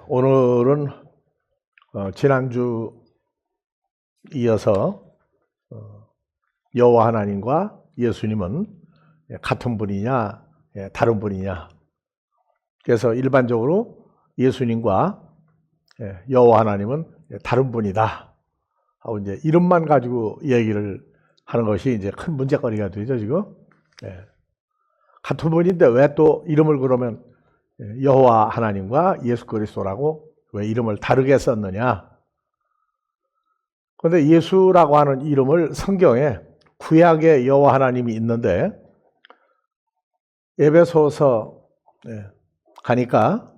오늘은 지난주 이어서 여호와 하나님과 예수님은 같은 분이냐 다른 분이냐, 그래서 일반적으로 예수님과 여호와 하나님은 다른 분이다 하고 이제 이름만 가지고 얘기를 하는 것이 이제 큰 문제거리가 되죠. 지금 같은 분인데 왜 또 이름을 그러면 여호와 하나님과 예수 그리스도라고 왜 이름을 다르게 썼느냐? 그런데 예수라고 하는 이름을 성경에 구약의 여호와 하나님이 있는데 에베소서 가니까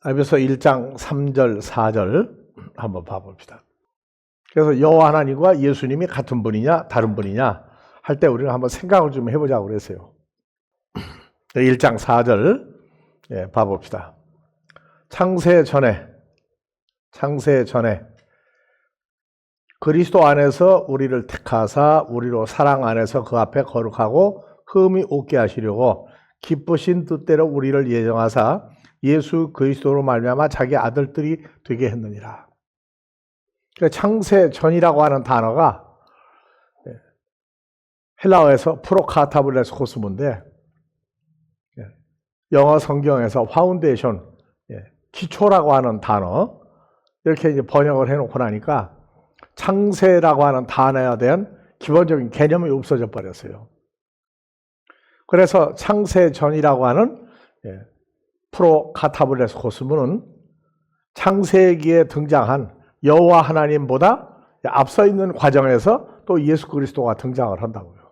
에베소 1장 3절 4절 한번 봐봅시다. 그래서 여호와 하나님과 예수님이 같은 분이냐 다른 분이냐 할 때 우리가 한번 생각을 좀 해보자고 그랬어요. 1장 4절 봐봅시다. 창세 전에 그리스도 안에서 우리를 택하사 우리로 사랑 안에서 그 앞에 거룩하고 흠이 없게 하시려고 기쁘신 뜻대로 우리를 예정하사 예수 그리스도로 말미암아 자기 아들들이 되게 했느니라. 창세 전이라고 하는 단어가 헬라어에서 프로카타블레스 코스모인데 영어 성경에서 파운데이션, 기초라고 하는 단어 이렇게 이제 번역을 해놓고 나니까 창세라고 하는 단어에 대한 기본적인 개념이 없어져 버렸어요. 그래서 창세 전이라고 하는 프로카타블레스 코스모는 창세기에 등장한 여호와 하나님보다 앞서 있는 과정에서 또 예수 그리스도가 등장을 한다고요.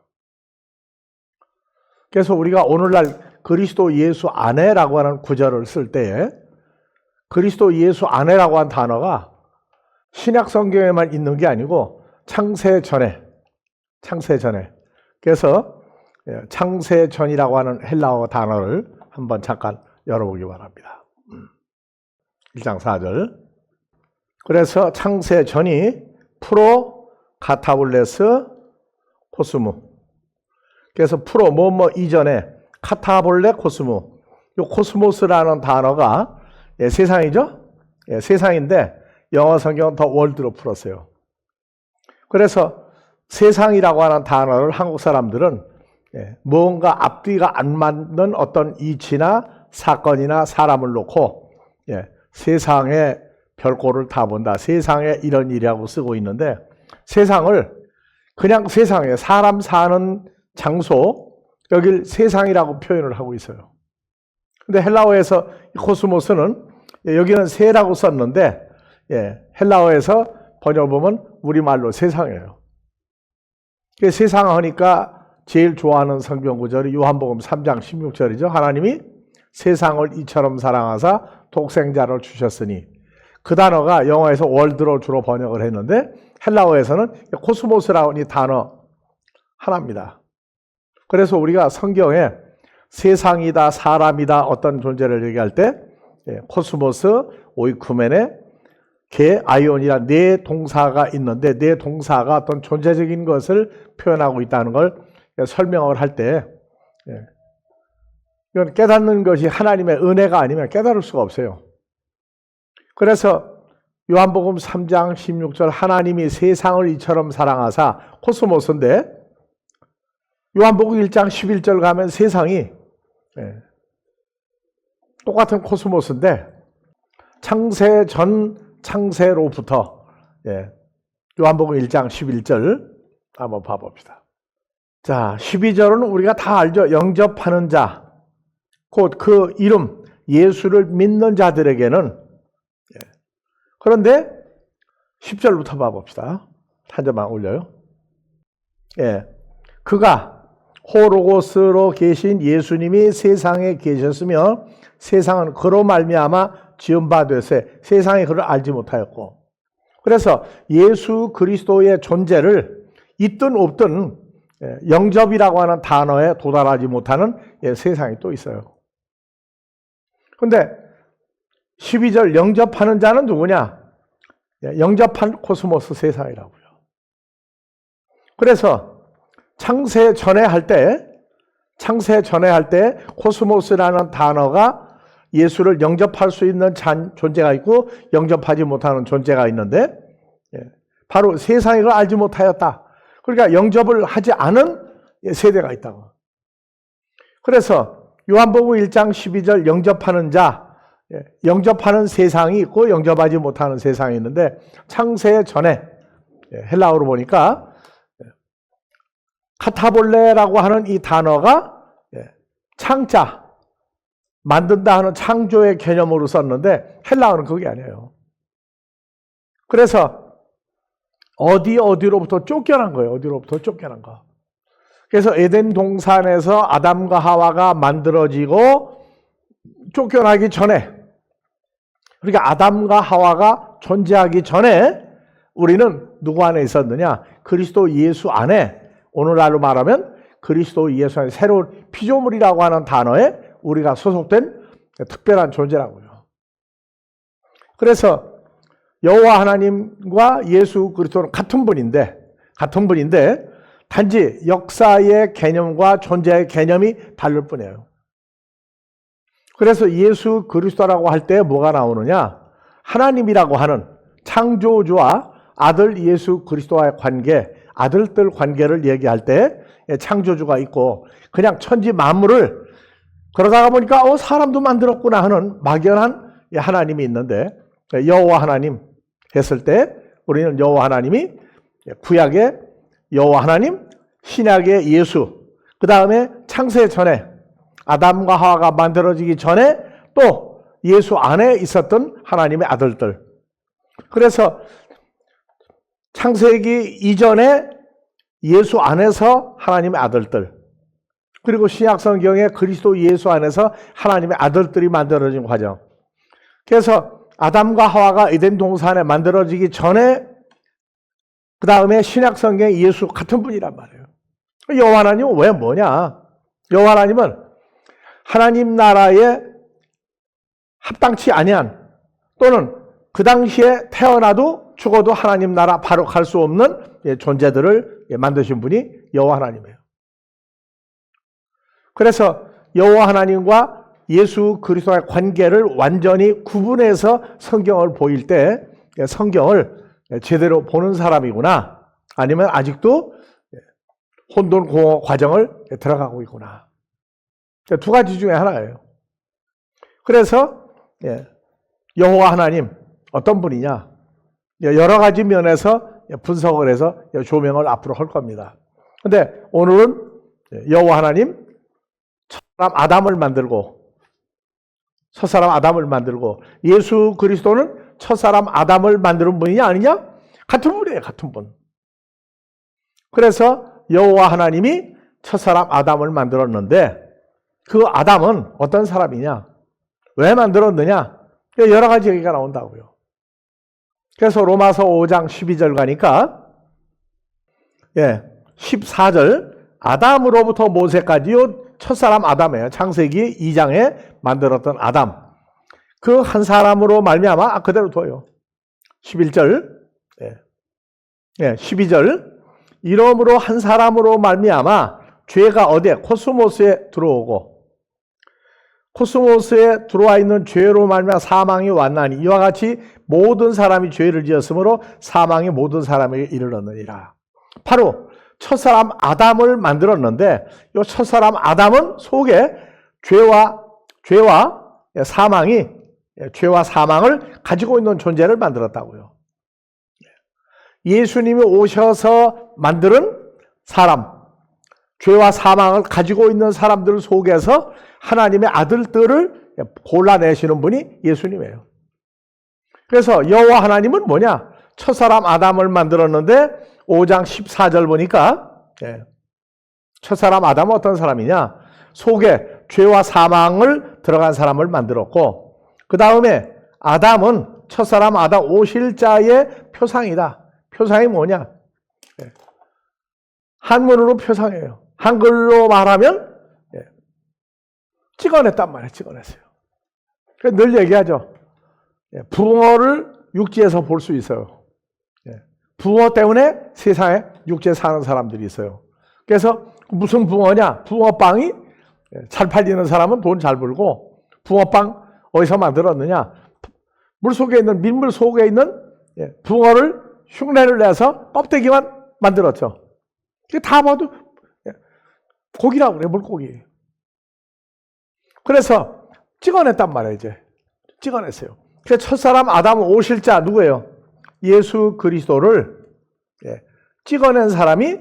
그래서 우리가 오늘날 그리스도 예수 안에라고 하는 구절을 쓸 때에 그리스도 예수 안에라고 하는 단어가 신약 성경에만 있는 게 아니고 창세 전에 그래서 창세 전이라고 하는 헬라어 단어를 한번 잠깐 열어보기 바랍니다. 1장 4절. 그래서 창세 전이 프로 카타블레스 코스모. 그래서 프로 뭐뭐 이전에 카타볼레 코스모. 이 코스모스라는 단어가 세상이죠? 세상인데 영어 성경은 더 월드로 풀었어요. 그래서 세상이라고 하는 단어를 한국 사람들은 뭔가 앞뒤가 안 맞는 어떤 이치나 사건이나 사람을 놓고 세상에 별꼴을 다 본다. 세상에 이런 일이라고 쓰고 있는데 세상을 그냥 세상에 사람 사는 장소 여길 세상이라고 표현을 하고 있어요. 근데 헬라어에서 코스모스는 여기는 세라고 썼는데 헬라어에서 번역보면 우리말로 세상이에요. 세상 하니까 제일 좋아하는 성경 구절이 요한복음 3장 16절이죠. 하나님이 세상을 이처럼 사랑하사 독생자를 주셨으니, 그 단어가 영어에서 월드로 주로 번역을 했는데 헬라어에서는 코스모스라는 이 단어 하나입니다. 그래서 우리가 성경에 세상이다, 사람이다, 어떤 존재를 얘기할 때 코스모스, 오이쿠메네, 게, 아이온이라 네 동사가 있는데 네 동사가 어떤 존재적인 것을 표현하고 있다는 걸 설명을 할 때 이건 깨닫는 것이 하나님의 은혜가 아니면 깨달을 수가 없어요. 그래서 요한복음 3장 16절 하나님이 세상을 이처럼 사랑하사 코스모스인데 요한복음 1장 11절 가면 세상이 똑같은 코스모스인데 창세 전 창세로부터 요한복음 1장 11절 한번 봐봅시다. 자, 12절은 우리가 다 알죠. 영접하는 자, 곧 그 이름 예수를 믿는 자들에게는. 그런데 10절부터 봐봅시다. 한 점만 올려요. 그가 호로고스로 계신 예수님이 세상에 계셨으며 세상은 그로 말미암아 지은 바 되세 세상이 그를 알지 못하였고, 그래서 예수 그리스도의 존재를 있든 없든 영접이라고 하는 단어에 도달하지 못하는 세상이 또 있어요. 그런데 12절 영접하는 자는 누구냐? 영접한 코스모스 세상이라고요. 그래서 창세 전에 할 때 코스모스라는 단어가 예수를 영접할 수 있는 존재가 있고 영접하지 못하는 존재가 있는데 바로 세상이 그걸 알지 못하였다. 그러니까 영접을 하지 않은 세대가 있다고. 그래서 요한복음 1장 12절 영접하는 자, 영접하는 세상이 있고 영접하지 못하는 세상이 있는데 창세 전에 헬라어로 보니까 카타볼레라고 하는 이 단어가 창자, 만든다 하는 창조의 개념으로 썼는데 헬라어는 그게 아니에요. 그래서 어디로부터 쫓겨난 거예요. 어디로부터 쫓겨난 거. 그래서 에덴 동산에서 아담과 하와가 만들어지고 쫓겨나기 전에, 그러니까 아담과 하와가 존재하기 전에 우리는 누구 안에 있었느냐? 그리스도 예수 안에, 오늘날로 말하면 그리스도 예수 안에 새로운 피조물이라고 하는 단어에 우리가 소속된 특별한 존재라고요. 그래서 여호와 하나님과 예수 그리스도는 같은 분인데 단지 역사의 개념과 존재의 개념이 다를 뿐이에요. 그래서 예수 그리스도라고 할 때 뭐가 나오느냐? 하나님이라고 하는 창조주와 아들 예수 그리스도와의 관계, 아들들 관계를 얘기할 때 창조주가 있고 그냥 천지 만물을 그러다가 보니까 사람도 만들었구나 하는 막연한 하나님이 있는데 여호와 하나님 했을 때 우리는 여호와 하나님이 구약의 여호와 하나님, 신약의 예수, 그 다음에 창세 전에 아담과 하와가 만들어지기 전에 또 예수 안에 있었던 하나님의 아들들. 그래서 창세기 이전에 예수 안에서 하나님의 아들들, 그리고 신약 성경에 그리스도 예수 안에서 하나님의 아들들이 만들어진 과정. 그래서 아담과 하와가 에덴 동산에 만들어지기 전에 그 다음에 신약 성경에 예수 같은 분이란 말이에요. 여호와 하나님은 왜 뭐냐? 여호와 하나님은 하나님 나라에 합당치 아니한, 또는 그 당시에 태어나도 죽어도 하나님 나라 바로 갈 수 없는 존재들을 만드신 분이 여호와 하나님이에요. 그래서 여호와 하나님과 예수 그리스도의 관계를 완전히 구분해서 성경을 보일 때 성경을 제대로 보는 사람이구나, 아니면 아직도 혼돈공허 과정을 들어가고 있구나. 두 가지 중에 하나예요. 그래서 여호와 하나님 어떤 분이냐, 여러 가지 면에서 분석을 해서 조명을 앞으로 할 겁니다. 근데 오늘은 여호와 하나님 첫사람 아담을 만들고 예수 그리스도는 첫사람 아담을 만드는 분이냐 아니냐? 같은 분이에요. 같은 분. 그래서 여호와 하나님이 첫사람 아담을 만들었는데 그 아담은 어떤 사람이냐? 왜 만들었느냐? 여러 가지 얘기가 나온다고요. 그래서 로마서 5장 12절 가니까 14절 아담으로부터 모세까지요 첫사람 아담이에요. 창세기 2장에 만들었던 아담. 그 한 사람으로 말미암아 그대로 둬요. 11절 12절 이러므로 한 사람으로 말미암아 죄가 어디에? 코스모스에 들어오고 코스모스에 들어와 있는 죄로 말미암아 사망이 왔나니 이와 같이 모든 사람이 죄를 지었으므로 사망이 모든 사람에게 이르렀느니라. 바로 첫사람 아담을 만들었는데 이 첫사람 아담은 속에 죄와 사망을 가지고 있는 존재를 만들었다고요. 예수님이 오셔서 만드는 사람, 죄와 사망을 가지고 있는 사람들 속에서 하나님의 아들들을 골라내시는 분이 예수님이에요. 그래서 여호와 하나님은 뭐냐? 첫사람 아담을 만들었는데 5장 14절 보니까 첫사람 아담은 어떤 사람이냐? 속에 죄와 사망을 들어간 사람을 만들었고 그 다음에 아담은 첫사람 아담 오실자의 표상이다. 표상이 뭐냐? 한문으로 표상이에요. 한글로 말하면 찍어냈단 말이에요. 찍어냈어요. 늘 얘기하죠. 붕어를 육지에서 볼 수 있어요. 붕어 때문에 세상에 육지에 사는 사람들이 있어요. 그래서 무슨 붕어냐? 붕어빵이 잘 팔리는 사람은 돈 잘 벌고 붕어빵 어디서 만들었느냐? 물 속에 있는, 민물 속에 있는 붕어를 흉내를 내서 껍데기만 만들었죠. 그게 다 봐도 고기라고 그래요, 물고기. 그래서 찍어냈단 말이에요, 이제. 찍어냈어요. 그래서 첫사람 아담 오실자 누구예요? 예수 그리스도를 찍어낸 사람이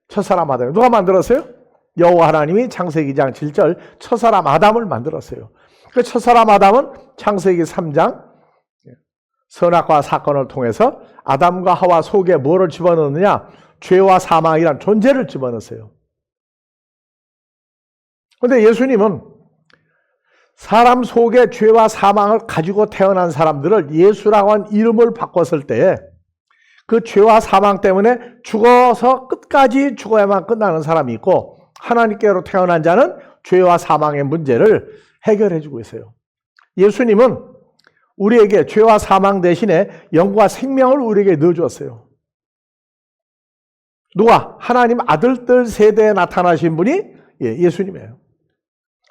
첫사람 아담이에요. 누가 만들었어요? 여호와 하나님이 창세기 2장 7절 첫사람 아담을 만들었어요. 그 첫사람 아담은 창세기 3장 선악과 사건을 통해서 아담과 하와 속에 뭐를 집어넣느냐? 죄와 사망이란 존재를 집어넣었어요. 그런데 예수님은 사람 속에 죄와 사망을 가지고 태어난 사람들을 예수라고 한 이름을 바꿨을 때에 그 죄와 사망 때문에 죽어서 끝까지 죽어야만 끝나는 사람이 있고, 하나님께로 태어난 자는 죄와 사망의 문제를 해결해 주고 있어요. 예수님은 우리에게 죄와 사망 대신에 영과 생명을 우리에게 넣어주었어요. 누가? 하나님 아들들 세대에 나타나신 분이 예수님이에요.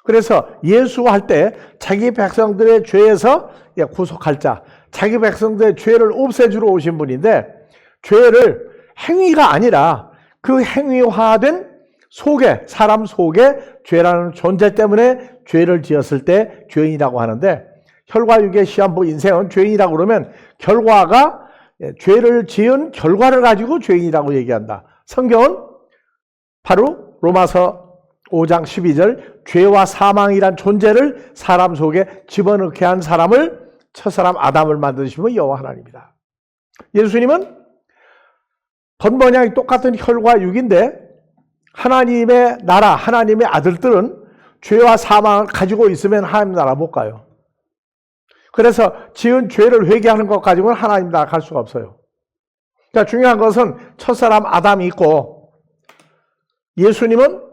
그래서 예수할 때 자기 백성들의 죄에서 구속할 자, 자기 백성들의 죄를 없애주러 오신 분인데, 죄를 행위가 아니라 그 행위화된 속에, 사람 속에 죄라는 존재 때문에 죄를 지었을 때 죄인이라고 하는데, 혈과육의 시한부 인생은 죄인이라고 그러면 결과가 죄를 지은 결과를 가지고 죄인이라고 얘기한다. 성경은 바로 로마서 5장 12절 죄와 사망이란 존재를 사람 속에 집어넣게 한 사람을 첫사람 아담을 만드신 분 여호와 하나님이다. 예수님은 겉모양이 똑같은 혈과 육인데 하나님의 나라, 하나님의 아들들은 죄와 사망을 가지고 있으면 하나님 나라 못 가요. 그래서 지은 죄를 회개하는 것 가지고는 하나님 나라 갈 수가 없어요. 그러니까 중요한 것은 첫사람 아담이 있고 예수님은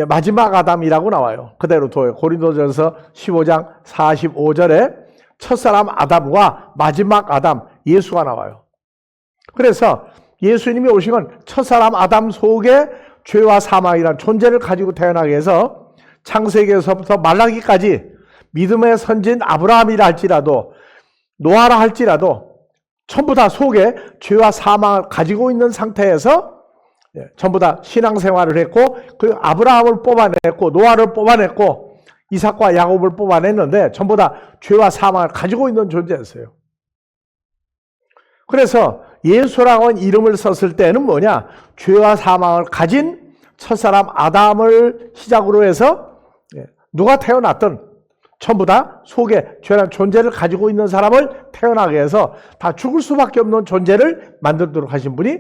마지막 아담이라고 나와요. 그대로 둬요. 고린도전서 15장 45절에 첫사람 아담과 마지막 아담 예수가 나와요. 그래서 예수님이 오신 건 첫사람 아담 속에 죄와 사망이란 존재를 가지고 태어나게 해서 창세기에서부터 말라기까지 믿음의 선진 아브라함이라 할지라도 노아라 할지라도 전부 다 속에 죄와 사망을 가지고 있는 상태에서 전부 다 신앙생활을 했고, 그 아브라함을 뽑아냈고 노아를 뽑아냈고 이삭과 야곱을 뽑아냈는데 전부 다 죄와 사망을 가지고 있는 존재였어요. 그래서 예수라고 하는 이름을 썼을 때는 뭐냐? 죄와 사망을 가진 첫사람 아담을 시작으로 해서 누가 태어났든 전부 다 속에 죄라는 존재를 가지고 있는 사람을 태어나게 해서 다 죽을 수밖에 없는 존재를 만들도록 하신 분이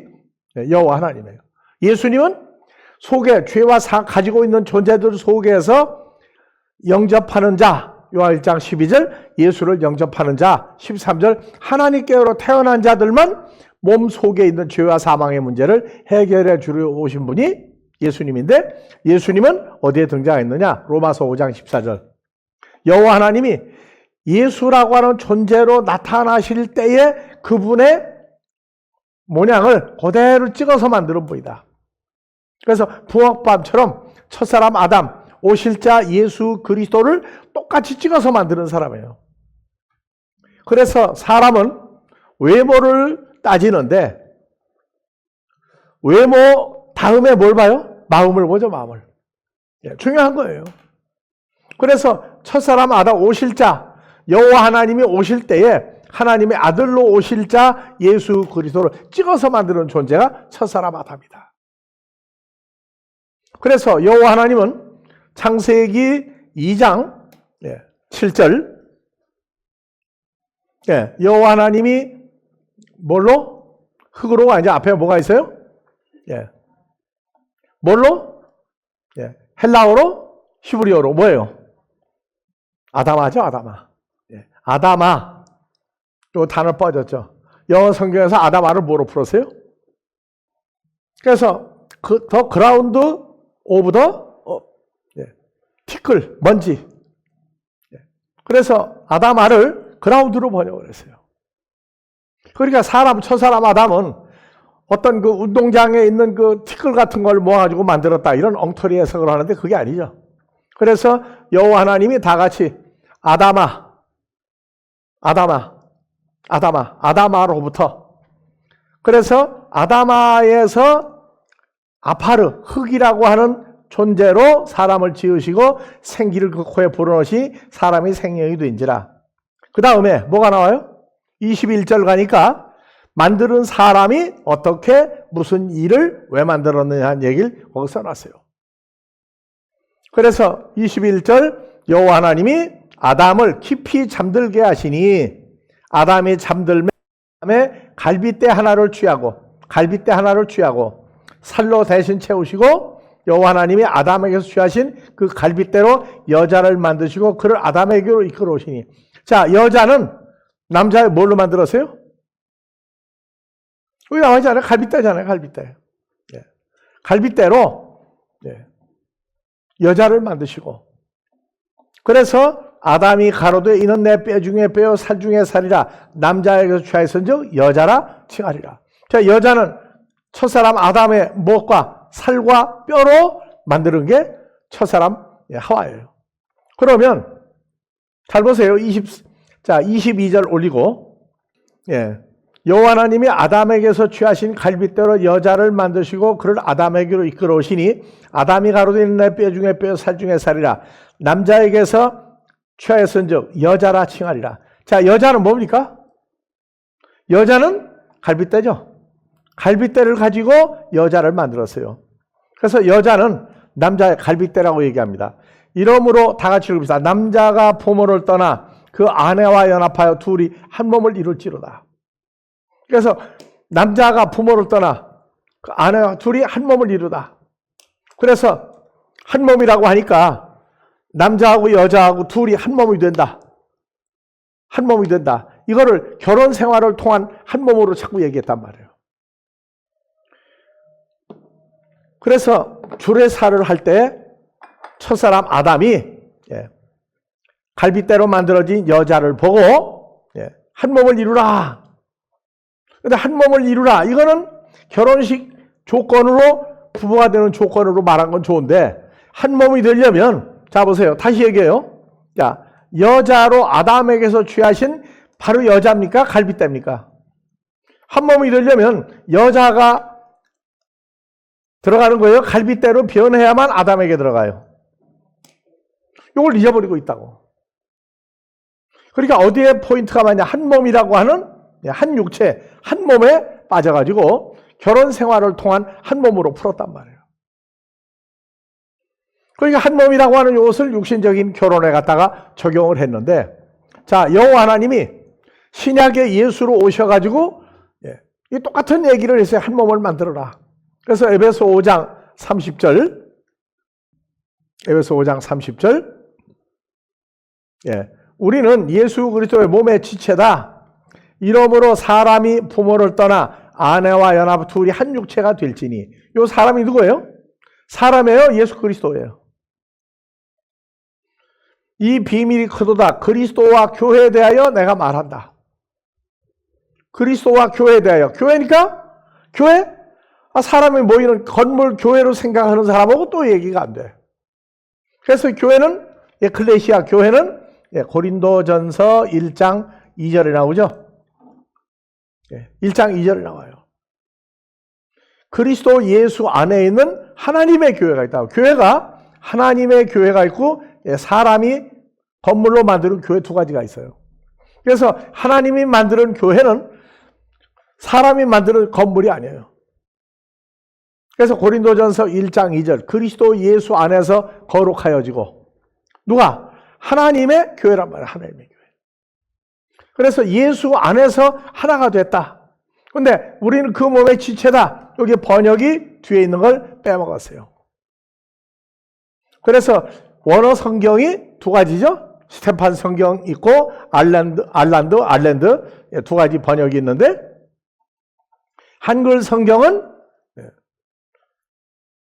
여호와 하나님이에요. 예수님은 속에 죄와 가지고 있는 존재들 속에서 영접하는 자, 요한 1장 12절 예수를 영접하는 자, 13절 하나님께로 태어난 자들만 몸 속에 있는 죄와 사망의 문제를 해결해 주려 오신 분이 예수님인데, 예수님은 어디에 등장했느냐? 로마서 5장 14절 여호와 하나님이 예수라고 하는 존재로 나타나실 때에 그분의 모양을 그대로 찍어서 만드는 분이다. 그래서 붕어빵처럼 첫사람 아담, 오실 자 예수 그리스도를 똑같이 찍어서 만드는 사람이에요. 그래서 사람은 외모를 따지는데 외모 다음에 뭘 봐요? 마음을 보죠, 마음을. 중요한 거예요. 그래서 첫사람 아담 오실 자 여호와 하나님이 오실 때에 하나님의 아들로 오실 자 예수 그리스도를 찍어서 만드는 존재가 첫사람 아담이다. 그래서 여호와 하나님은 창세기 2장 7절 여호와 하나님이 뭘로? 흙으로. 이제 앞에 뭐가 있어요? 뭘로? 헬라어로? 히브리어로 뭐예요? 아담아죠, 아담아. 아담아. 또 단어 빠졌죠. 영어 성경에서 아담아를 뭐로 풀었어요? 그래서 더 그라운드 오브 더 티끌, 먼지. 그래서 아담아를 그라운드로 번역을 했어요. 그러니까 첫사람 아담은 어떤 그 운동장에 있는 그 티끌 같은 걸 모아가지고 만들었다, 이런 엉터리 해석을 하는데 그게 아니죠. 그래서 여호와 하나님이 다 같이 아담아, 아다마로부터. 그래서 아다마에서 아파르, 흙이라고 하는 존재로 사람을 지으시고 생기를 그 코에 불어넣으시 사람이 생명이 된지라. 그 다음에 뭐가 나와요? 21절 가니까 만드는 사람이 어떻게 무슨 일을 왜 만들었느냐 하는 얘기를 거기 써놨어요. 그래서 21절 여호와 하나님이 아담을 깊이 잠들게 하시니 아담이 잠들매 갈빗대 하나를 취하고 살로 대신 채우시고 여호와 하나님이 아담에게서 취하신 그 갈빗대로 여자를 만드시고 그를 아담에게로 이끌어 오시니. 자, 여자는 남자의 뭘로 만들었어요? 여기 나와 있잖아요. 갈빗대잖아요. 갈빗대. 예. 갈빗대로 여자를 만드시고. 그래서 아담이 가로되 이는 내 뼈 중에 뼈요 살 중에 살이라 남자에게서 취하였은즉 여자라 칭하리라. 자, 여자는 첫사람 아담의 목과 살과 뼈로 만드는 게 첫사람 하와예요. 그러면 잘 보세요. 22절 올리고 여호와 하나님이 아담에게서 취하신 갈빗대로 여자를 만드시고 그를 아담에게로 이끌어 오시니 아담이 가로되 있는 내 뼈 중에 뼈 살 중에 살이라 남자에게서 취하였은즉 여자라 칭하리라. 자, 여자는 뭡니까? 여자는 갈빗대죠. 갈빗대를 가지고 여자를 만들었어요. 그래서 여자는 남자의 갈빗대라고 얘기합니다. 이러므로 다 같이 읽읍시다. 남자가 부모를 떠나 그 아내와 연합하여 둘이 한 몸을 이룰지로다. 그래서 남자가 부모를 떠나 그 아내와 둘이 한 몸을 이루다. 그래서 한 몸이라고 하니까 남자하고 여자하고 둘이 한 몸이 된다. 한 몸이 된다. 이거를 결혼 생활을 통한 한 몸으로 자꾸 얘기했단 말이에요. 그래서 주례사를 할 때 첫사람 아담이 갈빗대로 만들어진 여자를 보고 한 몸을 이루라. 근데 한 몸을 이루라. 이거는 결혼식 조건으로 부부가 되는 조건으로 말한 건 좋은데 한 몸이 되려면 자 보세요. 다시 얘기해요. 자, 여자로 아담에게서 취하신 바로 여자입니까? 갈빗대입니까? 한 몸이 되려면 여자가 들어가는 거예요. 갈빗대로 변해야만 아담에게 들어가요. 이걸 잊어버리고 있다고. 그러니까 어디에 포인트가 많냐? 한 몸이라고 하는 한 육체, 한 몸에 빠져가지고 결혼 생활을 통한 한 몸으로 풀었단 말이에요. 그러니까 한 몸이라고 하는 이것을 육신적인 결혼에 갖다가 적용을 했는데, 자, 여호와 하나님이 신약의 예수로 오셔가지고 이 똑같은 얘기를 했어요. 한 몸을 만들어라. 그래서 에베소 5장 30절, 우리는 예수 그리스도의 몸의 지체다. 이러므로 사람이 부모를 떠나 아내와 연합 둘이 한 육체가 될지니. 이 사람이 누구예요? 사람이에요? 예수 그리스도예요. 이 비밀이 크도다. 그리스도와 교회에 대하여 내가 말한다. 그리스도와 교회에 대하여. 교회니까? 교회? 사람이 모이는 건물 교회로 생각하는 사람하고 또 얘기가 안 돼. 그래서 교회는, 에클레시아 교회는 고린도전서 1장 2절에 나오죠. 1장 2절에 나와요. 그리스도 예수 안에 있는 하나님의 교회가 있다고. 교회가 하나님의 교회가 있고 사람이 건물로 만드는 교회 두 가지가 있어요. 그래서 하나님이 만드는 교회는 사람이 만드는 건물이 아니에요. 그래서 고린도전서 1장 2절 그리스도 예수 안에서 거룩하여지고 누가? 하나님의 교회란 말이에요. 하나님의 교회. 그래서 예수 안에서 하나가 됐다. 근데 우리는 그 몸의 지체다. 여기 번역이 뒤에 있는 걸 빼먹었어요. 그래서 원어 성경이 두 가지죠. 스테판 성경 있고 알랜드 두 가지 번역이 있는데 한글 성경은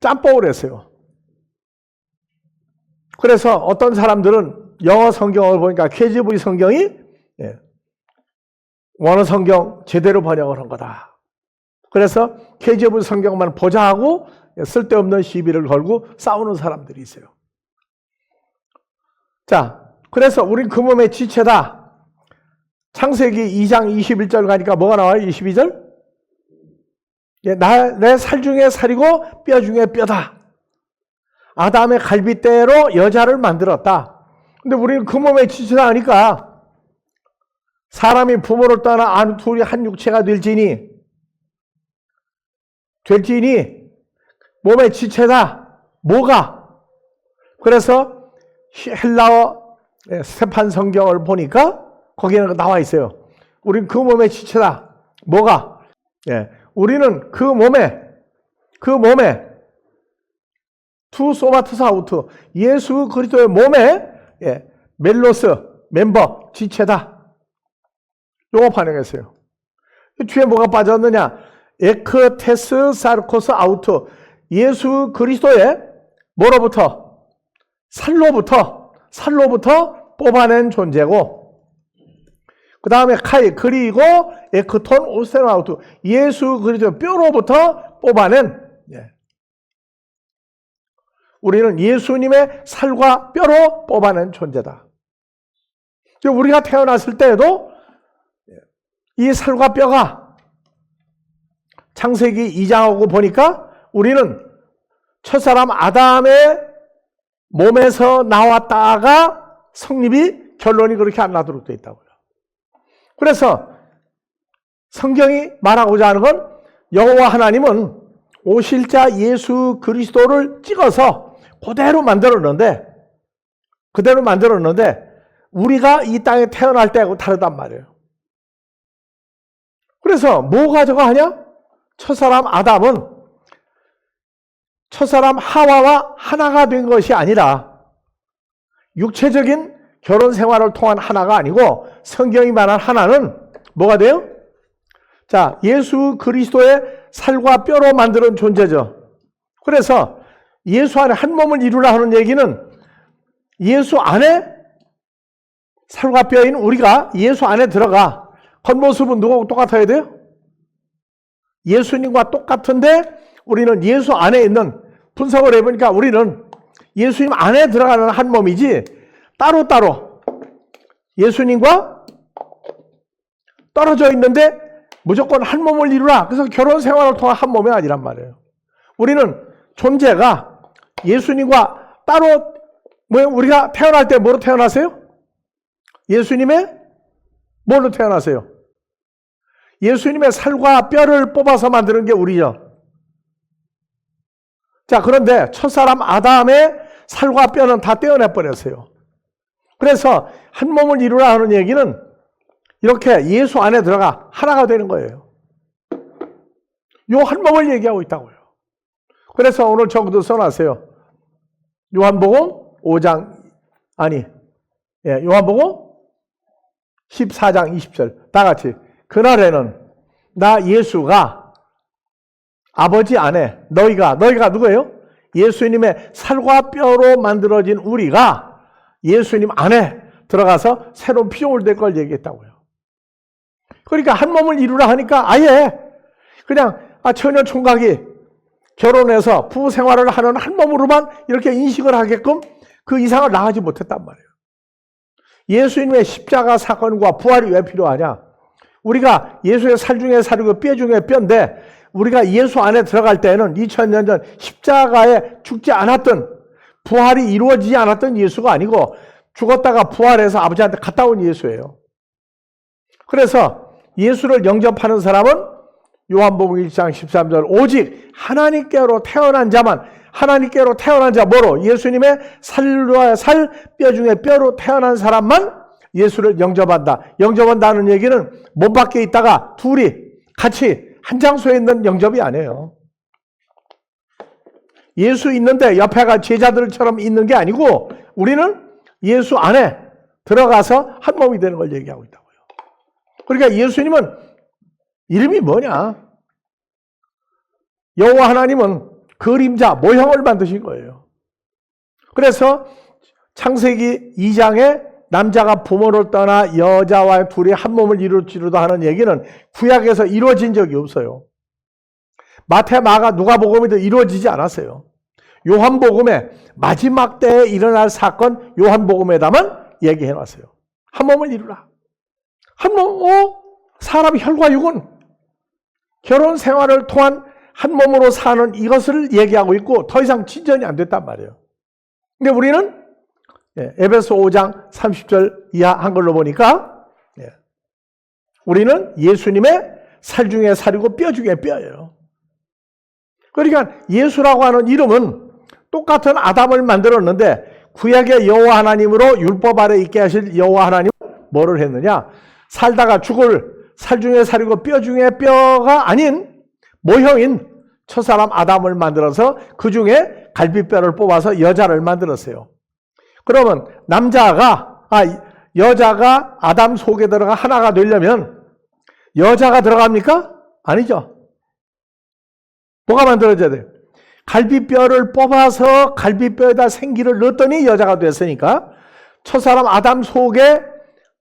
짬뽕을 했어요. 그래서 어떤 사람들은 영어 성경을 보니까 KJV 성경이 원어 성경 제대로 번역을 한 거다. 그래서 KJV 성경만 보자 하고 쓸데없는 시비를 걸고 싸우는 사람들이 있어요. 자, 그래서 우린 그 몸의 지체다. 창세기 2장 21절 가니까 뭐가 나와요? 22절? 내 살 중에 살이고 뼈 중에 뼈다. 아담의 갈빗대로 여자를 만들었다. 근데 우리는 그 몸에 지체다 하니까 사람이 부모를 떠나 둘이 한 육체가 될지니 몸의 지체다. 뭐가? 그래서 헬라어 스테판 성경을 보니까 거기에는 나와 있어요. 우리는 그 몸의 지체다. 뭐가? 우리는 그 몸에 투 소마토스 아우트 예수 그리스도의 몸에 멜로스 멤버 지체다. 요거 반영했어요. 뒤에 뭐가 빠졌느냐? 에크테스 사르코스 아우트 예수 그리스도의 뭐로부터? 살로부터 뽑아낸 존재고, 그 다음에 카이 그리고 에크톤 오스테노 아우트 예수 그리스도의 뼈로부터 뽑아낸, 우리는 예수님의 살과 뼈로 뽑아낸 존재다. 우리가 태어났을 때에도 이 살과 뼈가 창세기 2장하고 보니까 우리는 첫사람 아담의 몸에서 나왔다가 성립이 결론이 그렇게 안 나도록 되어 있다고요. 그래서 성경이 말하고자 하는 건 여호와 하나님은 오실 자 예수 그리스도를 찍어서 그대로 만들었는데 우리가 이 땅에 태어날 때하고 다르단 말이에요. 그래서 뭐가 저거 하냐? 첫사람 아담은 첫사람 하와와 하나가 된 것이 아니라 육체적인 결혼 생활을 통한 하나가 아니고 성경이 말한 하나는 뭐가 돼요? 자, 예수 그리스도의 살과 뼈로 만드는 존재죠. 그래서 예수 안에 한 몸을 이루라 하는 얘기는 예수 안에 살과 뼈인 우리가 예수 안에 들어가. 겉모습은 누구하고 똑같아야 돼요? 예수님과 똑같은데 우리는 예수 안에 있는, 분석을 해보니까 우리는 예수님 안에 들어가는 한 몸이지 따로따로 예수님과 떨어져 있는데 무조건 한 몸을 이루라. 그래서 결혼 생활을 통한 한 몸이 아니란 말이에요. 우리는 존재가 예수님과 따로, 우리가 태어날 때 뭐로 태어나세요? 예수님의 뭘로 태어나세요? 예수님의 살과 뼈를 뽑아서 만드는 게 우리죠. 자, 그런데 첫사람 아담의 살과 뼈는 다 떼어내버렸어요. 그래서 한 몸을 이루라 하는 얘기는 이렇게 예수 안에 들어가 하나가 되는 거예요. 요 한 몸을 얘기하고 있다고요. 그래서 오늘 저기도 써놨어요. 요한복음 5장, 요한복음 14장 20절. 다 같이. 그날에는 나 예수가 아버지 안에 너희가 누구예요? 예수님의 살과 뼈로 만들어진 우리가 예수님 안에 들어가서 새로운 피조물 될 걸 얘기했다고요. 그러니까 한 몸을 이루라 하니까 아예 그냥 처녀 총각이 결혼해서 부부 생활을 하는 한 몸으로만 이렇게 인식을 하게끔 그 이상을 나가지 못했단 말이에요. 예수님의 십자가 사건과 부활이 왜 필요하냐? 우리가 예수의 살 중에 살이고 뼈 중에 뼈인데 우리가 예수 안에 들어갈 때는 2000년 전 십자가에 죽지 않았던, 부활이 이루어지지 않았던 예수가 아니고 죽었다가 부활해서 아버지한테 갔다 온 예수예요. 그래서 예수를 영접하는 사람은 요한복음 1장 13절 오직 하나님께로 태어난 자만, 하나님께로 태어난 자 뭐로? 예수님의 살과 살, 뼈 중에 뼈로 태어난 사람만 예수를 영접한다. 영접한다는 얘기는 몸 밖에 있다가 둘이 같이 한 장소에 있는 영접이 아니에요. 예수 있는데 옆에가 제자들처럼 있는 게 아니고 우리는 예수 안에 들어가서 한 몸이 되는 걸 얘기하고 있다고요. 그러니까 예수님은 이름이 뭐냐? 여호와 하나님은 그림자, 모형을 만드신 거예요. 그래서 창세기 2장에 남자가 부모를 떠나 여자와 둘이 한 몸을 이룰지로다 하는 얘기는 구약에서 이루어진 적이 없어요. 마태, 마가, 누가복음에도 이루어지지 않았어요. 요한복음에 마지막 때에 일어날 사건 요한복음에다만 얘기해놨어요. 한 몸을 이루라. 한 몸, 사람 혈과 육은 결혼 생활을 통한 한 몸으로 사는 이것을 얘기하고 있고 더 이상 진전이 안 됐단 말이에요. 근데 우리는 에베소 5장 30절 이하 한글로 보니까 우리는 예수님의 살 중에 살이고 뼈 중에 뼈예요. 그러니까 예수라고 하는 이름은 똑같은 아담을 만들었는데 구약의 여호와 하나님으로 율법 아래 있게 하실 여호와 하나님은 뭐를 했느냐? 살다가 죽을 살 중에 살이고 뼈 중에 뼈가 아닌 모형인 첫사람 아담을 만들어서 그 중에 갈비뼈를 뽑아서 여자를 만들었어요. 그러면 여자가 아담 속에 들어가 하나가 되려면 여자가 들어갑니까? 아니죠. 뭐가 만들어져야 돼요? 갈비뼈를 뽑아서 갈비뼈에다 생기를 넣었더니 여자가 됐으니까 첫사람 아담 속에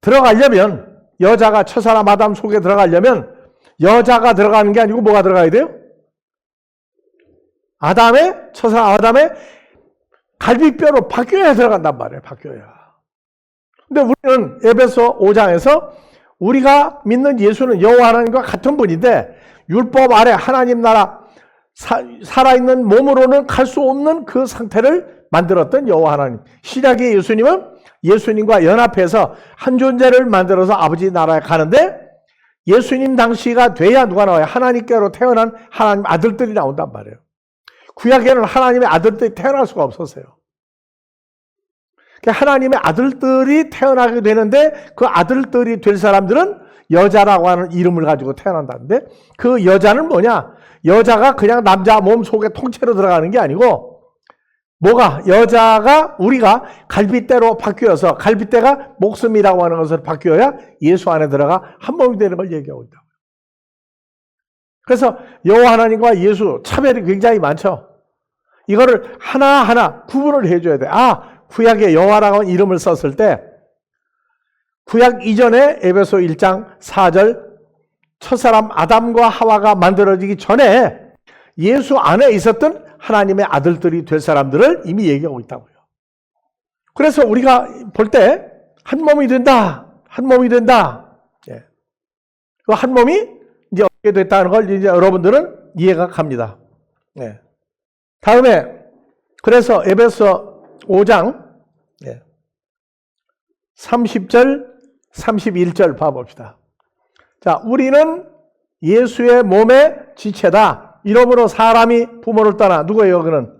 들어가려면 여자가 첫사람 아담 속에 들어가려면 여자가 들어가는 게 아니고 뭐가 들어가야 돼요? 첫사람 아담의 갈비뼈로 바뀌어야 들어간단 말이에요. 바뀌어야. 근데 우리는 에베소 5장에서 우리가 믿는 예수는 여호와 하나님과 같은 분인데 율법 아래 하나님 나라 살아있는 몸으로는 갈 수 없는 그 상태를 만들었던 여호와 하나님. 신약의 예수님은 예수님과 연합해서 한 존재를 만들어서 아버지 나라에 가는데 예수님 당시가 돼야 누가 나와요? 하나님께로 태어난 하나님 아들들이 나온단 말이에요. 구약에는 하나님의 아들들이 태어날 수가 없었어요. 하나님의 아들들이 태어나게 되는데 그 아들들이 될 사람들은 여자라고 하는 이름을 가지고 태어난다는데 그 여자는 뭐냐? 여자가 그냥 남자 몸 속에 통째로 들어가는 게 아니고 여자가 우리가 갈빗대로 바뀌어서 갈빗대가 목숨이라고 하는 것을 바뀌어야 예수 안에 들어가 한 몸이 되는 걸 얘기하고 있다. 그래서 여호와 하나님과 예수 차별이 굉장히 많죠. 이거를 하나하나 구분을 해줘야 돼. 구약에 여호와라고 하는 이름을 썼을 때 구약 이전에 에베소 1장 4절 첫사람 아담과 하와가 만들어지기 전에 예수 안에 있었던 하나님의 아들들이 될 사람들을 이미 얘기하고 있다고요. 그래서 우리가 볼 때 한 몸이 된다. 한 몸이 된다. 그 한 몸이 이제 어떻게 됐다는 걸 이제 여러분들은 이해가 갑니다. 다음에 그래서 에베소 5장 30절 31절 봐봅시다. 자, 우리는 예수의 몸의 지체다. 이러므로 사람이 부모를 떠나 누구예요? 그는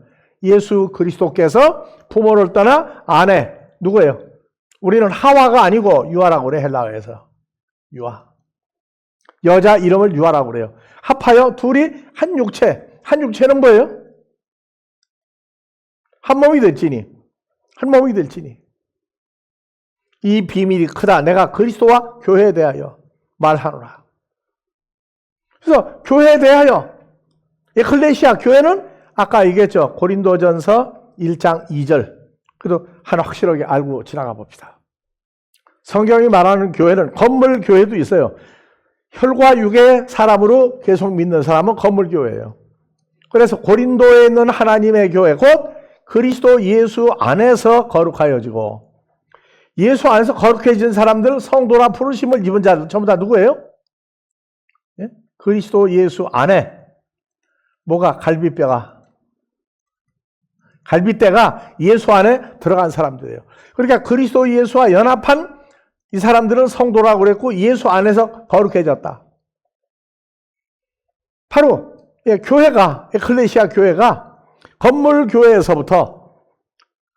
예수 그리스도께서 부모를 떠나 아내 누구예요? 우리는 하와가 아니고 유아라고 그래. 헬라어에서 유아. 여자 이름을 유아라고 그래요. 합하여 둘이 한 육체. 한 육체는 뭐예요? 한 몸이 될지니. 한 몸이 될지니. 이 비밀이 크다. 내가 그리스도와 교회에 대하여 말하노라. 그래서 교회에 대하여 에클레시아 교회는 아까 얘기했죠. 고린도전서 1장 2절. 그래도 하나 확실하게 알고 지나가 봅시다. 성경이 말하는 교회는 건물 교회도 있어요. 혈과 육의 사람으로 계속 믿는 사람은 건물 교회예요. 그래서 고린도에 있는 하나님의 교회 곧 그리스도 예수 안에서 거룩하여지고 예수 안에서 거룩해진 사람들 성도라 부르심을 입은 자들 전부 다 누구예요? 그리스도 예수 안에 뭐가 갈빗대가 예수 안에 들어간 사람들이에요. 그러니까 그리스도 예수와 연합한 이 사람들은 성도라고 그랬고 예수 안에서 거룩해졌다. 바로 교회가 에클레시아 교회가 건물 교회에서부터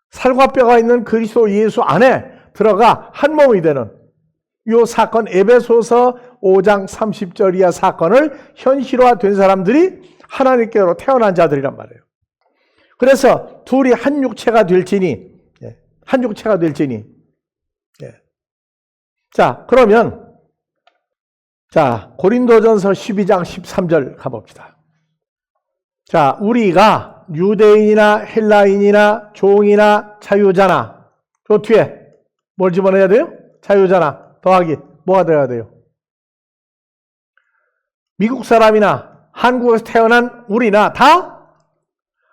살과 뼈가 있는 그리스도 예수 안에 들어가 한 몸이 되는 이 사건 에베소서 5장 30절 이하 사건을 현실화된 사람들이 하나님께로 태어난 자들이란 말이에요. 그래서 둘이 한 육체가 될지니 한 육체가 될지니 자 그러면 고린도전서 12장 13절 가봅시다. 자 우리가 유대인이나 헬라인이나 종이나 자유자나 그 뒤에 뭘 집어넣어야 돼요? 자유자나 더하기 뭐가 돼야 돼요? 미국 사람이나 한국에서 태어난 우리나 다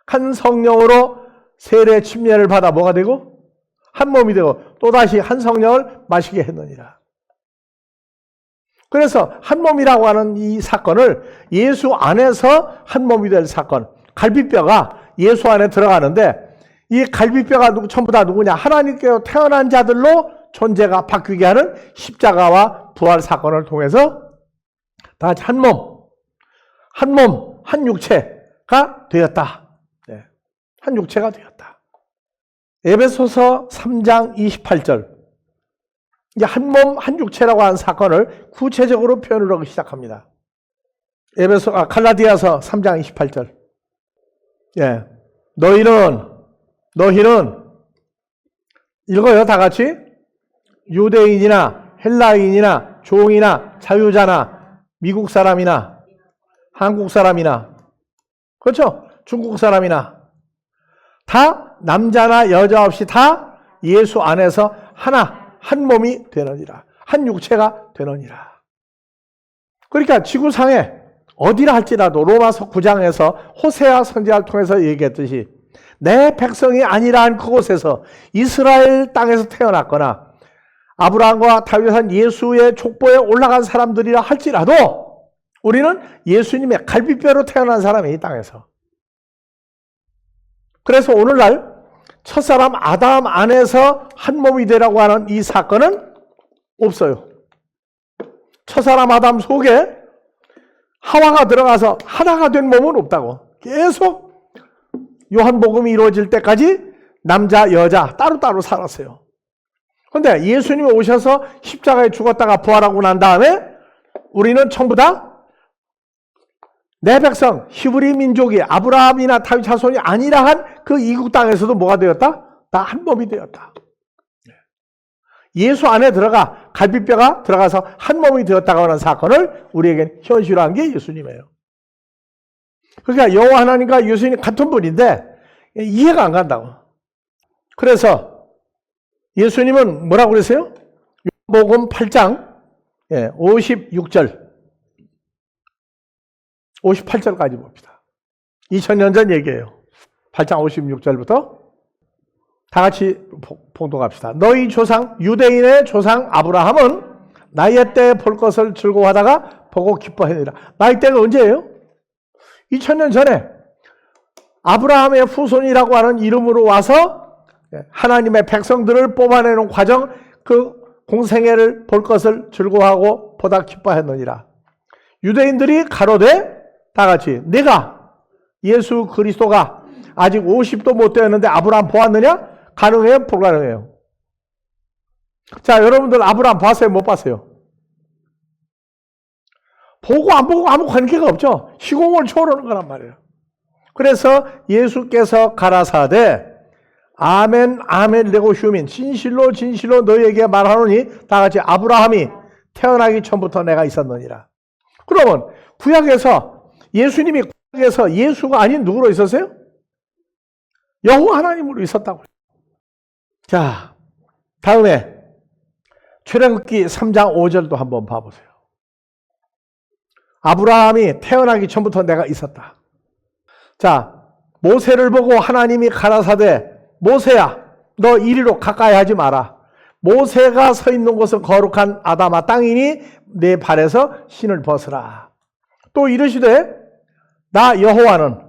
한 성령으로 세례 침례를 받아 뭐가 되고 한 몸이 되고 또다시 한 성령을 마시게 했느니라. 그래서 한 몸이라고 하는 이 사건을 예수 안에서 한 몸이 될 사건, 갈비뼈가 예수 안에 들어가는데 이 갈비뼈가 전부 다 누구냐? 하나님께로 태어난 자들로 존재가 바뀌게 하는 십자가와 부활 사건을 통해서 다 한 몸, 한 육체가 되었다. 네. 한 육체가 되었다. 에베소서 3장 28절. 이제 한 몸, 한 육체라고 하는 사건을 구체적으로 표현을 하기 시작합니다. 갈라디아서 3장 28절. 예. 너희는 읽어요, 다 같이. 유대인이나 헬라인이나 종이나 자유자나 미국 사람이나 한국 사람이나 그렇죠? 중국 사람이나 다 남자나 여자 없이 다 예수 안에서 한 몸이 되느니라. 한 육체가 되느니라. 그러니까 지구상에 어디라 할지라도 로마서 9장에서 호세아 선지자를 통해서 얘기했듯이 내 백성이 아니란 그곳에서 이스라엘 땅에서 태어났거나 아브라함과 다윗한 예수의 족보에 올라간 사람들이라 할지라도 우리는 예수님의 갈비뼈로 태어난 사람이 이 땅에서. 그래서 오늘날 첫사람 아담 안에서 한 몸이 되라고 하는 이 사건은 없어요. 첫사람 아담 속에 하와가 들어가서 하나가 된 몸은 없다고. 계속 요한복음이 이루어질 때까지 남자, 여자 따로따로 살았어요. 그런데 예수님이 오셔서 십자가에 죽었다가 부활하고 난 다음에 우리는 전부 다 내 백성, 히브리 민족이 아브라함이나 다윗 자손이 아니라 한 그 이국 땅에서도 뭐가 되었다? 다 한 몸이 되었다. 예수 안에 들어가 갈비뼈가 들어가서 한 몸이 되었다고 하는 사건을 우리에게 현실화한 게 예수님이에요. 그러니까 여호와 하나님과 예수님이 같은 분인데 이해가 안 간다고. 그래서 예수님은 뭐라고 그랬어요? 요한복음 8장 56절 58절까지 봅시다. 2000년 전 얘기예요. 8장 56절부터 다 같이 봉독합시다. 너희 조상 유대인의 조상 아브라함은 나의 때 볼 것을 즐거워하다가 보고 기뻐하니라. 나의 때가 언제예요? 2000년 전에 아브라함의 후손이라고 하는 이름으로 와서 하나님의 백성들을 뽑아내는 과정, 그 공생애를 볼 것을 즐거워하고 보다 기뻐했느니라. 유대인들이 가로되 다 같이 내가 예수 그리스도가 아직 50도 못 되었는데 아브라함 보았느냐? 가능해요? 불가능해요? 자, 여러분들 아브라함 봤어요? 못 봤어요? 보고 안 보고 아무 관계가 없죠. 시공을 초월하는 거란 말이에요. 그래서 예수께서 가라사대 아멘 아멘 레고슈민 진실로 진실로 너희에게 말하노니 다 같이 아브라함이 태어나기 전부터 내가 있었느니라. 그러면 구약에서 예수님이 구약에서 예수가 아닌 누구로 있었어요? 여호와 하나님으로 있었다고요. 자, 다음에 출애굽기 3장 5절도 한번 봐보세요. 아브라함이 태어나기 전부터 내가 있었다. 자, 모세를 보고 하나님이 가라사대 모세야 너 이리로 가까이 하지 마라. 모세가 서 있는 곳은 거룩한 아담아 땅이니 내 발에서 신을 벗으라. 또 이르시되 나 여호와는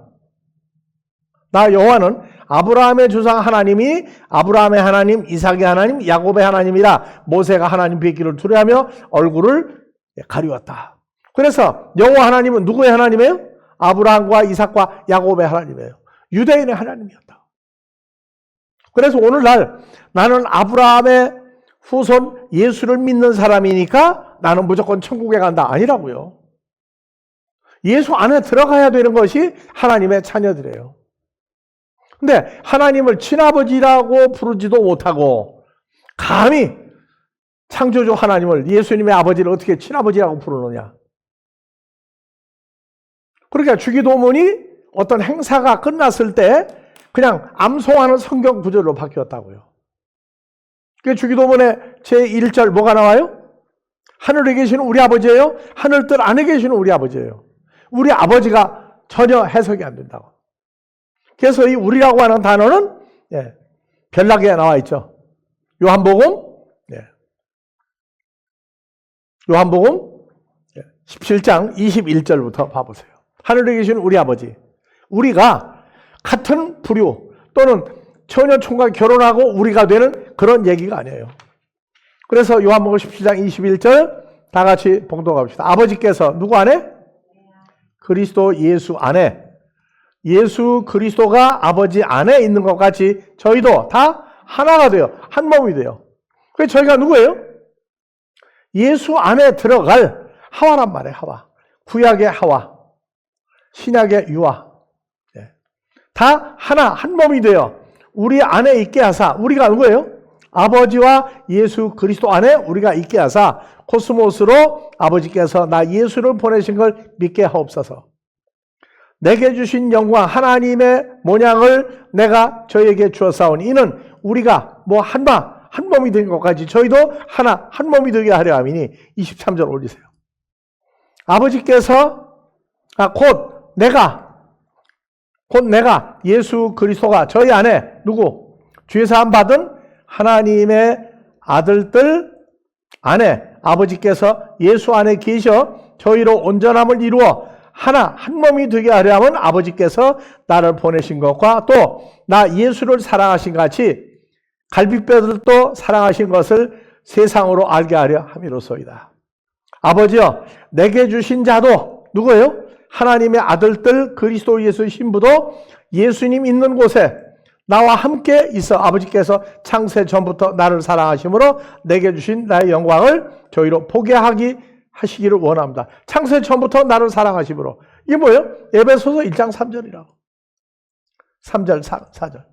아브라함의 조상 하나님이 아브라함의 하나님, 이삭의 하나님, 야곱의 하나님이라. 모세가 하나님 뵙기를 두려워하며 얼굴을 가리웠다. 그래서 여호와 하나님은 누구의 하나님이에요? 아브라함과 이삭과 야곱의 하나님이에요. 유대인의 하나님이었다. 그래서 오늘날 나는 아브라함의 후손 예수를 믿는 사람이니까 나는 무조건 천국에 간다. 아니라고요. 예수 안에 들어가야 되는 것이 하나님의 자녀들이에요. 근데 하나님을 친아버지라고 부르지도 못하고 감히 창조주 하나님을 예수님의 아버지를 어떻게 친아버지라고 부르느냐. 그러니까 주기도문이 어떤 행사가 끝났을 때 그냥 암송하는 성경 구절로 바뀌었다고요. 그 주기도문의 제1절 뭐가 나와요? 하늘에 계시는 우리 아버지예요. 하늘뜰 안에 계시는 우리 아버지예요. 우리 아버지가 전혀 해석이 안 된다고. 그래서 이 우리라고 하는 단어는 별나게 나와 있죠. 요한복음 17장 21절부터 봐보세요. 하늘에 계신 우리 아버지, 우리가 같은 부류 또는 처녀 총각 결혼하고 우리가 되는 그런 얘기가 아니에요. 그래서 요한복음 17장 21절 다 같이 봉독합시다. 아버지께서 누구 안에? 그리스도 예수 안에, 예수 그리스도가 아버지 안에 있는 것 같이 저희도 다 하나가 돼요. 한 몸이 돼요. 그래서 저희가 누구예요? 예수 안에 들어갈 하와란 말이에요. 하와. 구약의 하와, 신약의 유아. 다 하나, 한 몸이 돼요. 우리 안에 있게 하사, 우리가 누구예요? 아버지와 예수 그리스도 안에 우리가 있게 하사 코스모스로 아버지께서 나 예수를 보내신 걸 믿게 하옵소서. 내게 주신 영광 하나님의 모양을 내가 저에게 주었사오니 이는 우리가 뭐 한 몸이 된 것까지 저희도 하나 한 몸이 되게 하려 함이니 23절 올리세요. 아버지께서 곧 내가 예수 그리스도가 저희 안에 누구? 죄사함 받은 하나님의 아들들 안에 아버지께서 예수 안에 계셔 저희로 온전함을 이루어 하나 한 몸이 되게 하려 하면 아버지께서 나를 보내신 것과 또 나 예수를 사랑하신 같이 갈빗뼈들도 사랑하신 것을 세상으로 알게 하려 함이로소이다. 아버지여 내게 주신 자도 누구예요? 하나님의 아들들 그리스도 예수 신부도 예수님 있는 곳에 나와 함께 있어 아버지께서 창세 전부터 나를 사랑하심으로 내게 주신 나의 영광을 저희로 보게 하시기를 원합니다. 창세 전부터 나를 사랑하심으로. 이게 뭐예요? 에베소서 1장 3절이라고. 3절, 4절.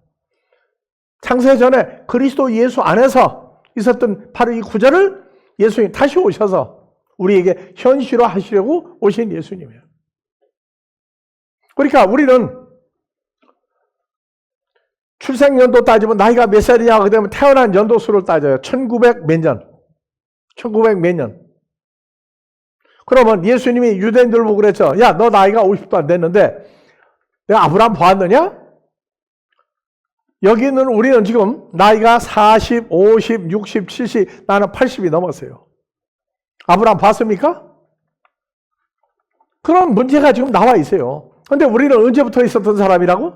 창세 전에 그리스도 예수 안에서 있었던 바로 이 구절을 예수님이 다시 오셔서 우리에게 현실화 하시려고 오신 예수님이에요. 그러니까 우리는 출생연도 따지면 나이가 몇 살이냐 하게 되면 태어난 연도수를 따져요. 1900 몇 년. 1900 몇 년. 그러면 예수님이 유대인들 보고 그랬죠. 야, 너 나이가 50도 안 됐는데 내가 아브라함 보았느냐? 여기는 우리는 지금 나이가 40, 50, 60, 70, 나는 80이 넘었어요. 아브라함 봤습니까? 그런 문제가 지금 나와 있어요. 그런데 우리는 언제부터 있었던 사람이라고?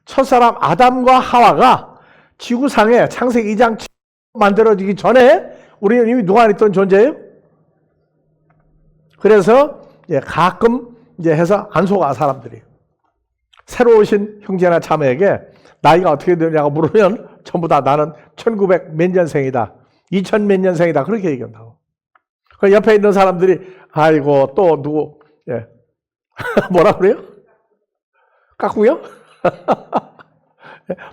첫사람 아담과 하와가 지구상에 창세기 2장 만들어지기 전에 우리는 이미 누가 있던 존재예요? 그래서 가끔 해서 안 속아 사람들이. 새로 오신 형제나 자매에게 나이가 어떻게 되냐고 물으면 전부 다 나는 1900 몇 년생이다. 2000 몇 년생이다. 그렇게 얘기한다고. 그 옆에 있는 사람들이 아이고 또 누구 뭐라 그래요? 깎고요?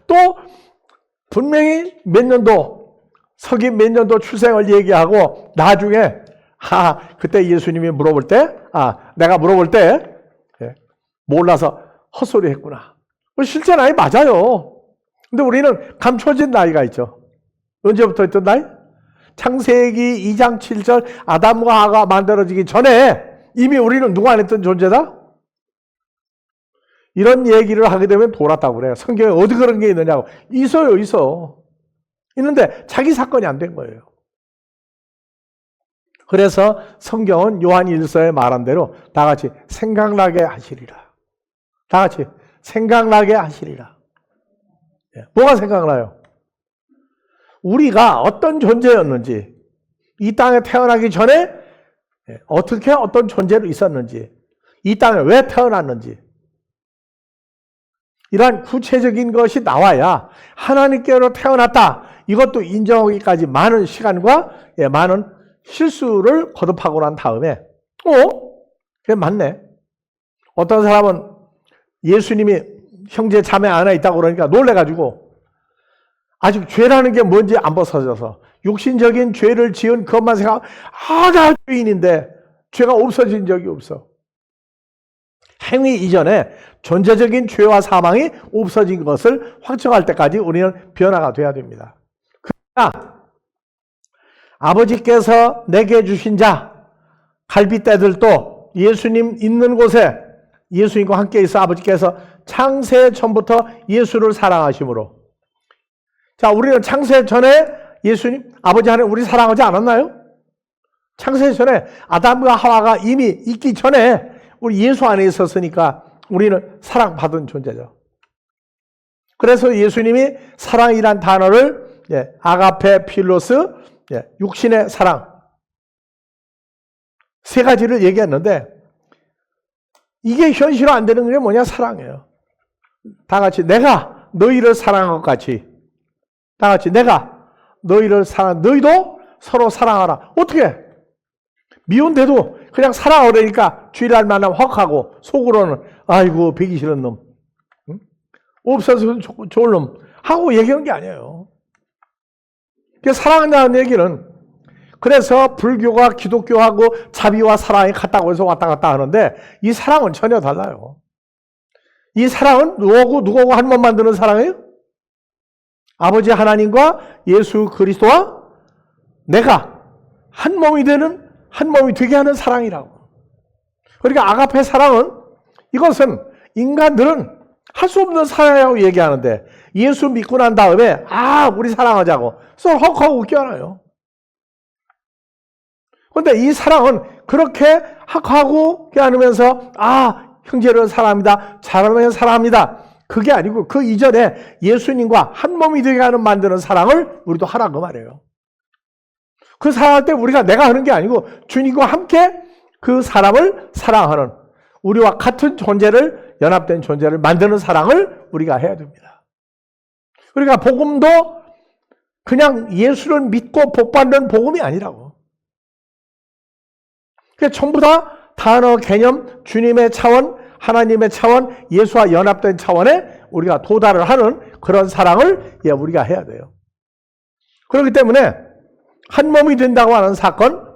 또 분명히 몇 년도 서기 몇 년도 출생을 얘기하고 나중에 그때 예수님이 물어볼 때 내가 물어볼 때 몰라서 헛소리 했구나. 실제 나이 맞아요. 근데 우리는 감춰진 나이가 있죠. 언제부터 있던 나이? 창세기 2장 7절 아담과 하와가 만들어지기 전에 이미 우리는 누가 안 했던 존재다? 이런 얘기를 하게 되면 돌았다고 그래요. 성경에 어디 그런 게 있느냐고. 있어요, 있어. 있는데 자기 사건이 안 된 거예요. 그래서 성경은 요한 1서에 말한 대로 다 같이 생각나게 하시리라. 다 같이 생각나게 하시리라. 뭐가 생각나요? 우리가 어떤 존재였는지, 이 땅에 태어나기 전에 어떻게 어떤 존재로 있었는지, 이 땅에 왜 태어났는지, 이러한 구체적인 것이 나와야 하나님께로 태어났다. 이것도 인정하기까지 많은 시간과 많은 실수를 거듭하고 난 다음에 그게 맞네. 어떤 사람은 예수님이 형제 자매 하나 있다고 그러니까 놀래가지고 아직 죄라는 게 뭔지 안 벗어져서 육신적인 죄를 지은 그것만 생각하고 나 죄인인데 죄가 없어진 적이 없어. 행위 이전에 존재적인 죄와 사망이 없어진 것을 확정할 때까지 우리는 변화가 돼야 됩니다. 그러나 아버지께서 내게 주신 자 갈빗대들도 예수님 있는 곳에 예수님과 함께 있어 아버지께서 창세 전부터 예수를 사랑하심으로. 자, 우리는 창세 전에 예수님 아버지 안에 우리 사랑하지 않았나요? 창세 전에 아담과 하와가 이미 있기 전에 우리 예수 안에 있었으니까 우리는 사랑받은 존재죠. 그래서 예수님이 사랑이란 단어를 아가페, 필로스, 육신의 사랑 세 가지를 얘기했는데 이게 현실화 안 되는 게 뭐냐? 사랑이에요. 다 같이 내가 너희를 사랑한 것 같이 다 같이 내가 너희를 사랑 너희도 서로 사랑하라. 어떻게? 미운데도 그냥 사랑하려니까 주일날 만나면 헉하고 속으로는 아이고 배기 싫은 놈 응? 없어서 좋을 놈 하고 얘기하는 게 아니에요. 사랑한다는 얘기는 그래서 불교가 기독교하고 자비와 사랑이 같다고 해서 왔다 갔다 하는데 이 사랑은 전혀 달라요. 이 사랑은 누구하고 한 몸 만드는 사랑이에요? 아버지 하나님과 예수 그리스도와 내가 한 몸이 되게 하는 사랑이라고. 그러니까 아가페 사랑은 이것은 인간들은 할 수 없는 사랑이라고 얘기하는데 예수 믿고 난 다음에 우리 사랑하자고 서로 헉하고 웃겨놔요. 그런데 이 사랑은 그렇게 헉하고 웃겨놓으면서 형제를 사랑합니다. 자매를 사랑합니다. 그게 아니고 그 이전에 예수님과 한 몸이 되게 하는 만드는 사랑을 우리도 하라고 말해요. 그 사랑할 때 우리가 내가 하는 게 아니고 주님과 함께 그 사람을 사랑하는 우리와 같은 존재를 연합된 존재를 만드는 사랑을 우리가 해야 됩니다. 그러니까 복음도 그냥 예수를 믿고 복받는 복음이 아니라고. 그러니까 전부 다 단어, 개념, 주님의 차원, 하나님의 차원, 예수와 연합된 차원에 우리가 도달을 하는 그런 사랑을 우리가 해야 돼요. 그렇기 때문에 한 몸이 된다고 하는 사건,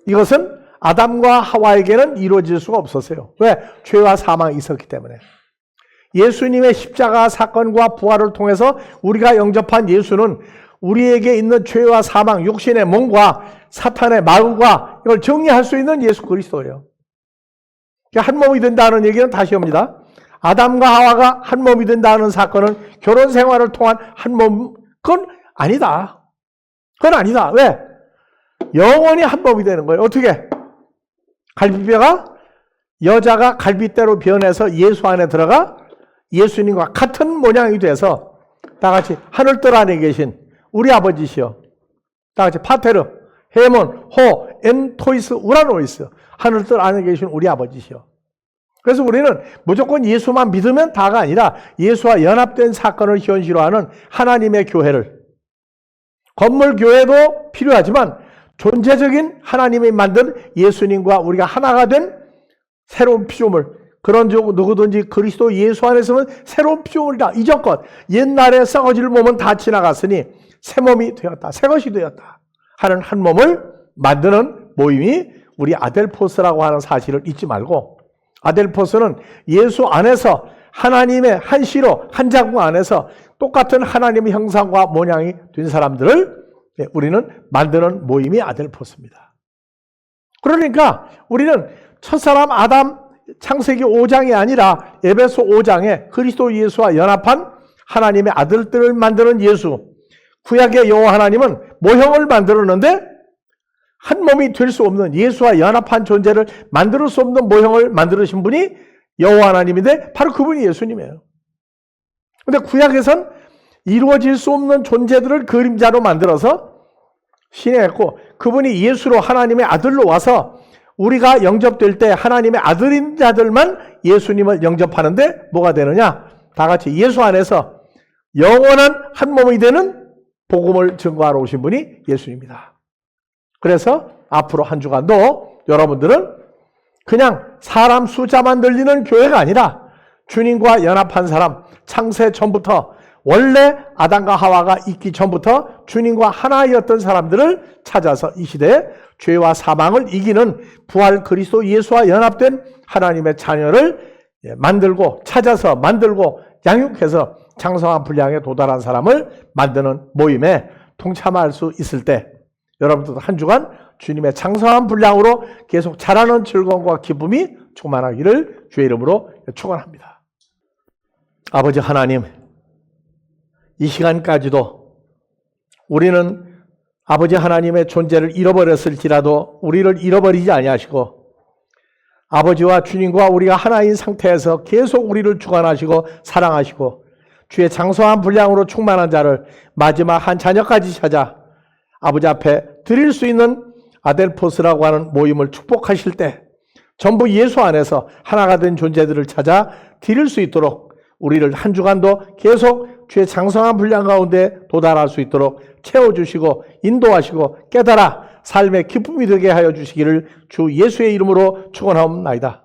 이것은 아담과 하와에게는 이루어질 수가 없었어요. 왜? 죄와 사망이 있었기 때문에. 예수님의 십자가 사건과 부활을 통해서 우리가 영접한 예수는 우리에게 있는 죄와 사망, 육신의 몸과 사탄의 마음과 이걸 정리할 수 있는 예수 그리스도예요. 한 몸이 된다는 얘기는 다시 합니다. 아담과 하와가 한 몸이 된다는 사건은 결혼 생활을 통한 한 몸, 그건 아니다. 그건 아니다. 왜? 영원히 한 몸이 되는 거예요. 어떻게? 갈비뼈가 여자가 갈비뼈로 변해서 예수 안에 들어가 예수님과 같은 모양이 돼서 다 같이 하늘뜰 안에 계신 우리 아버지시여. 다 같이 파테르, 헤몬, 호, 엔토이스, 우라노이스. 하늘뜰 안에 계신 우리 아버지시여. 그래서 우리는 무조건 예수만 믿으면 다가 아니라 예수와 연합된 사건을 현실화하는 하나님의 교회를, 건물 교회도 필요하지만 존재적인 하나님이 만든 예수님과 우리가 하나가 된 새로운 피조물, 그런 누구든지 그리스도 예수 안에서는 새로운 피조물이다. 이전껏 옛날에 썩어질 몸은 다 지나갔으니 새 몸이 되었다. 새 것이 되었다. 하는 한 몸을 만드는 모임이 우리 아델포스라고 하는 사실을 잊지 말고, 아델포스는 예수 안에서 하나님의 한 시로 한 자국 안에서 똑같은 하나님의 형상과 모양이 된 사람들을 우리는 만드는 모임이 아델포스입니다. 그러니까 우리는 첫사람 아담 창세기 5장이 아니라 에베소 5장에 그리스도 예수와 연합한 하나님의 아들들을 만드는 예수, 구약의 여호와 하나님은 모형을 만들었는데 한 몸이 될 수 없는 예수와 연합한 존재를 만들 수 없는 모형을 만드신 분이 여호와 하나님인데 바로 그분이 예수님이에요. 그런데 구약에선 이루어질 수 없는 존재들을 그림자로 만들어서 신해했고, 그분이 예수로 하나님의 아들로 와서 우리가 영접될 때 하나님의 아들인 자들만 예수님을 영접하는데 뭐가 되느냐? 다 같이 예수 안에서 영원한 한 몸이 되는 복음을 증거하러 오신 분이 예수입니다. 그래서 앞으로 한 주간도 여러분들은 그냥 사람 숫자만 들리는 교회가 아니라 주님과 연합한 사람, 창세 전부터 원래 아담과 하와가 있기 전부터 주님과 하나였던 사람들을 찾아서 이 시대에 죄와 사망을 이기는 부활 그리스도 예수와 연합된 하나님의 자녀를 만들고 찾아서 만들고 양육해서 장성한 분량에 도달한 사람을 만드는 모임에 동참할 수 있을 때 여러분들도 한 주간 주님의 장성한 분량으로 계속 자라는 즐거움과 기쁨이 충만하기를 주의 이름으로 축원합니다. 아버지 하나님, 이 시간까지도 우리는 아버지 하나님의 존재를 잃어버렸을지라도 우리를 잃어버리지 아니하시고 아버지와 주님과 우리가 하나인 상태에서 계속 우리를 주관하시고 사랑하시고 주의 장성한 분량으로 충만한 자를 마지막 한 자녀까지 찾아 아버지 앞에 드릴 수 있는 아델포스라고 하는 모임을 축복하실 때 전부 예수 안에서 하나가 된 존재들을 찾아 드릴 수 있도록 우리를 한 주간도 계속 주의 장성한 분량 가운데 도달할 수 있도록 채워주시고 인도하시고 깨달아 삶의 기쁨이 되게 하여 주시기를 주 예수의 이름으로 축원하옵나이다.